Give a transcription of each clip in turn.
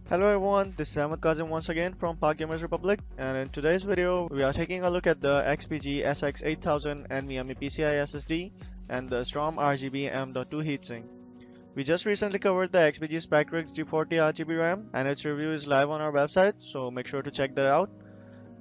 Hello everyone, this is Ahmed Kazim once again from Park Gamers Republic, and in today's video we are taking a look at the XPG SX8000 NVMe PCIe SSD and the Storm RGB M.2 heatsink. We just recently covered the XPG Spectrix G40 RGB RAM and its review is live on our website, so make sure to check that out.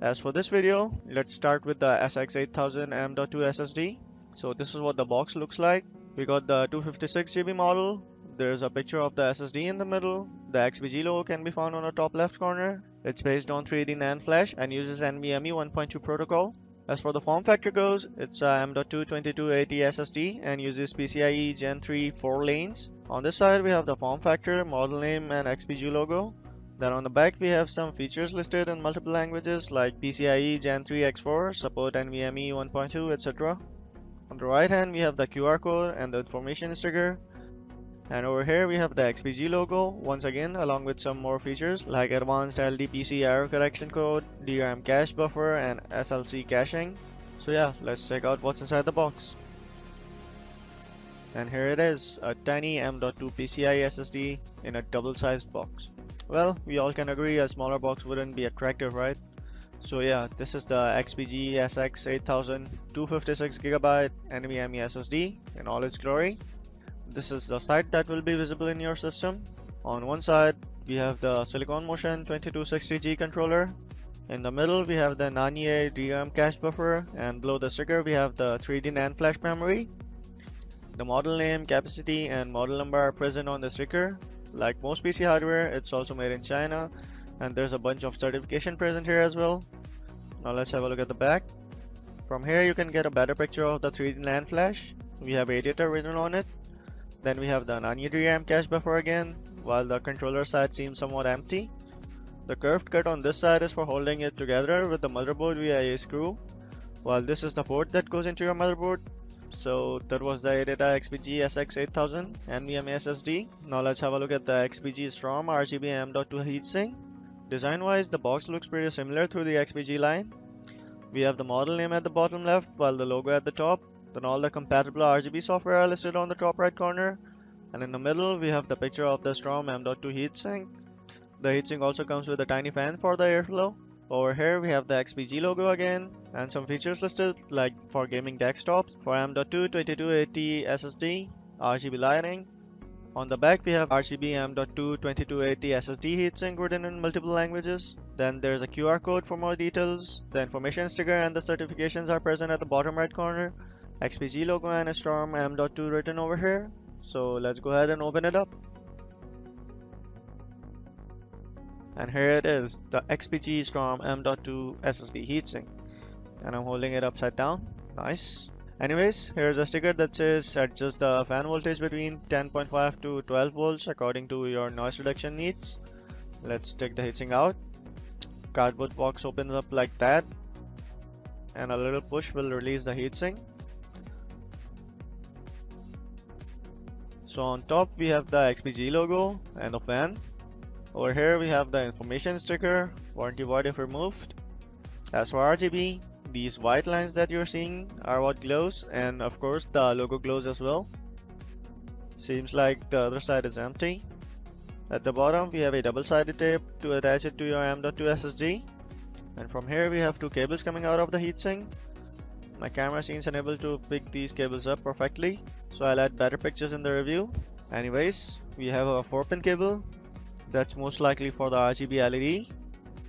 As for this video, let's start with the SX8000 M.2 SSD. So this is what the box looks like. We got the 256GB model. There's a picture of the SSD in the middle. The XPG logo can be found on the top left corner. It's based on 3D NAND flash and uses NVMe 1.2 protocol. As for the form factor goes, it's a M.2 2280 SSD and uses PCIe Gen 3 4 lanes. On this side we have the form factor, model name and XPG logo. Then on the back we have some features listed in multiple languages like PCIe Gen 3 X4, support NVMe 1.2, etc. On the right hand we have the QR code and the information sticker. And over here we have the XPG logo once again, along with some more features like advanced LDPC error correction code, DRAM cache buffer and SLC caching. So yeah, let's check out what's inside the box. And here it is, a tiny M.2 PCIe SSD in a double-sized box. Well, we all can agree a smaller box wouldn't be attractive, right? So yeah, this is the XPG SX8000 256GB NVMe SSD in all its glory. This is the side that will be visible in your system. On one side we have the Silicon Motion 2260G controller. In the middle we have the Nanye DRAM cache buffer, and below the sticker we have the 3D NAND flash memory. The model name, capacity and model number are present on the sticker. Like most PC hardware, it's also made in China, and there's a bunch of certification present here as well. Now let's have a look at the back. From here you can get a better picture of the 3D NAND flash. We have ADATA written on it. Then we have the Nanye DRAM cache buffer again, while the controller side seems somewhat empty. The curved cut on this side is for holding it together with the motherboard via a screw, while this is the port that goes into your motherboard. So that was the ADATA XPG SX8000 NVMe SSD. Now let's have a look at the XPG Storm RGB M.2 heatsink. Design wise, the box looks pretty similar through the XPG line. We have the model name at the bottom left, while the logo at the top. Then all the compatible RGB software are listed on the top right corner, and in the middle we have the picture of the Storm M.2 heatsink. The heatsink also comes with a tiny fan for the airflow. Over here we have the XPG logo again, and some features listed like for gaming desktops, for M.2 2280 SSD, RGB lighting. On the back we have RGB M.2 2280 SSD heatsink written in multiple languages. Then there's a QR code for more details. The information sticker and the certifications are present at the bottom right corner. XPG logo and a Storm M.2 written over here. So let's go ahead and open it up. And here it is, the XPG Storm M.2 SSD heatsink. And I'm holding it upside down. Nice. Anyways, here's a sticker that says adjust the fan voltage between 10.5 to 12 volts according to your noise reduction needs. Let's take the heatsink out. Cardboard box opens up like that, and a little push will release the heatsink. So on top we have the XPG logo and the fan. Over here we have the information sticker, warranty void if removed. As for RGB, these white lines that you're seeing are what glows, and of course the logo glows as well. Seems like the other side is empty. At the bottom we have a double-sided tape to attach it to your M.2 SSD. And from here we have two cables coming out of the heatsink. My camera seems unable to pick these cables up perfectly, so I'll add better pictures in the review. Anyways, we have a 4-pin cable that's most likely for the RGB LED,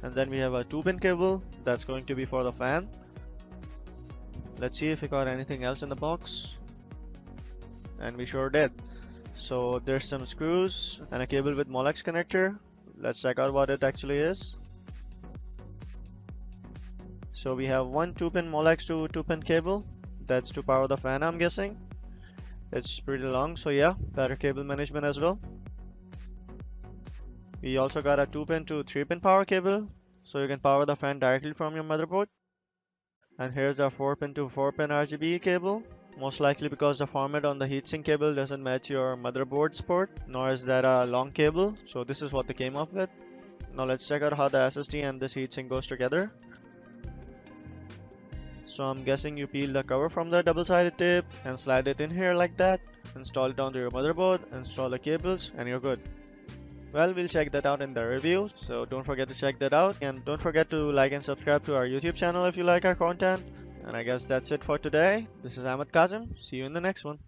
and then we have a 2-pin cable that's going to be for the fan. Let's see if we got anything else in the box, and we sure did. So there's some screws and a cable with Molex connector. Let's check out what it actually is. So we have one 2-pin Molex to 2-pin cable. That's to power the fan, I'm guessing. It's pretty long, so yeah, better cable management as well. We also got a 2-pin to 3-pin power cable, so you can power the fan directly from your motherboard. And here's a 4-pin to 4-pin RGB cable, most likely because the format on the heatsink cable doesn't match your motherboard's port, nor is that a long cable, so this is what they came up with. Now let's check out how the SSD and this heatsink goes together. So I'm guessing you peel the cover from the double-sided tape and slide it in here like that, install it onto your motherboard, install the cables, and you're good. Well, we'll check that out in the review, so don't forget to check that out, and don't forget to like and subscribe to our YouTube channel if you like our content. And I guess that's it for today. This is Ahmed Kazim. See you in the next one.